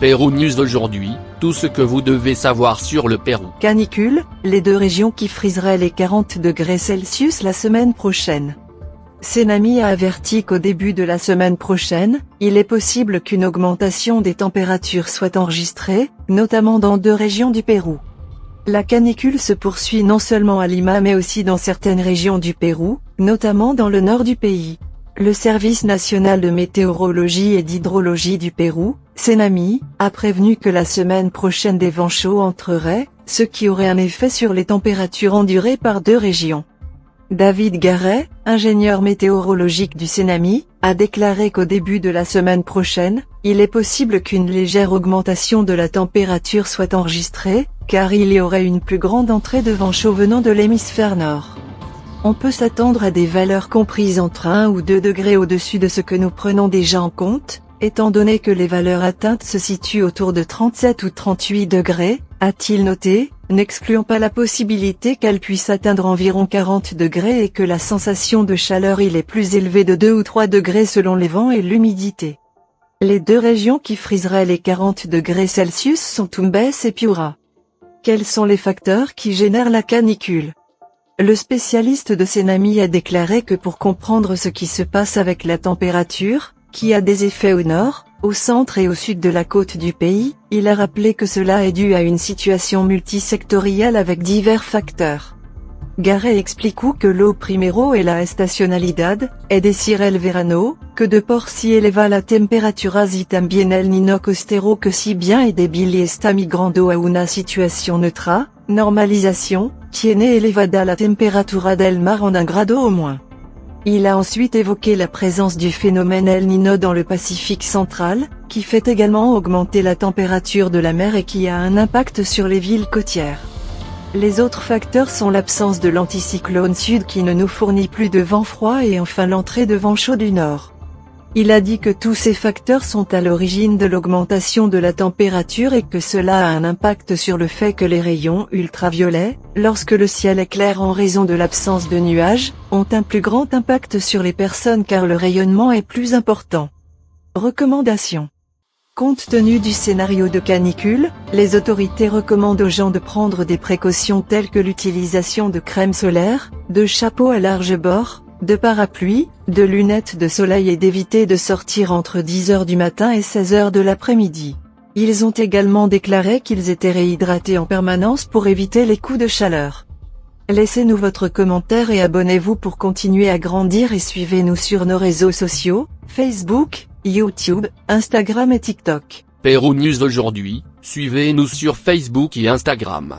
Pérou News aujourd'hui, tout ce que vous devez savoir sur le Pérou. Canicule, les deux régions qui friseraient les 40 degrés Celsius la semaine prochaine. Senami a averti qu'au début de la semaine prochaine, il est possible qu'une augmentation des températures soit enregistrée, notamment dans deux régions du Pérou. La canicule se poursuit non seulement à Lima mais aussi dans certaines régions du Pérou, notamment dans le nord du pays. Le Service national de météorologie et d'hydrologie du Pérou, Senami, a prévenu que la semaine prochaine des vents chauds entreraient, ce qui aurait un effet sur les températures endurées par deux régions. David Garret, ingénieur météorologique du Senami, a déclaré qu'au début de la semaine prochaine, il est possible qu'une légère augmentation de la température soit enregistrée, car il y aurait une plus grande entrée de vent chaud venant de l'hémisphère nord. On peut s'attendre à des valeurs comprises entre 1 ou 2 degrés au-dessus de ce que nous prenons déjà en compte, étant donné que les valeurs atteintes se situent autour de 37 ou 38 degrés, a-t-il noté, n'excluant pas la possibilité qu'elles puissent atteindre environ 40 degrés et que la sensation de chaleur y est plus élevée de 2 ou 3 degrés selon les vents et l'humidité. Les deux régions qui friseraient les 40 degrés Celsius sont Tumbes et Piura. Quels sont les facteurs qui génèrent la canicule ? Le spécialiste de Senami a déclaré que pour comprendre ce qui se passe avec la température, qui a des effets au nord, au centre et au sud de la côte du pays, il a rappelé que cela est dû à une situation multisectorielle avec divers facteurs. Garret explique que lo primero est la estacionalidad, es decir el verano, que de por si eleva la temperatura y también el Niño costero que si bien es débil y está migrando a una situación neutra, normalisation, tiene elevada la temperatura del mar en 1 grado au moins. Il a ensuite évoqué la présence du phénomène El Niño dans le Pacifique central, qui fait également augmenter la température de la mer et qui a un impact sur les villes côtières. Les autres facteurs sont l'absence de l'anticyclone sud qui ne nous fournit plus de vent froid et enfin l'entrée de vent chaud du nord. Il a dit que tous ces facteurs sont à l'origine de l'augmentation de la température et que cela a un impact sur le fait que les rayons ultraviolets, lorsque le ciel est clair en raison de l'absence de nuages, ont un plus grand impact sur les personnes car le rayonnement est plus important. Recommandations. Compte tenu du scénario de canicule, les autorités recommandent aux gens de prendre des précautions telles que l'utilisation de crème solaire, de chapeaux à large bord, de parapluies, de lunettes de soleil et d'éviter de sortir entre 10h du matin et 16h de l'après-midi. Ils ont également déclaré qu'ils étaient réhydratés en permanence pour éviter les coups de chaleur. Laissez-nous votre commentaire et abonnez-vous pour continuer à grandir et suivez-nous sur nos réseaux sociaux, Facebook, YouTube, Instagram et TikTok. Pérou News aujourd'hui, suivez-nous sur Facebook et Instagram.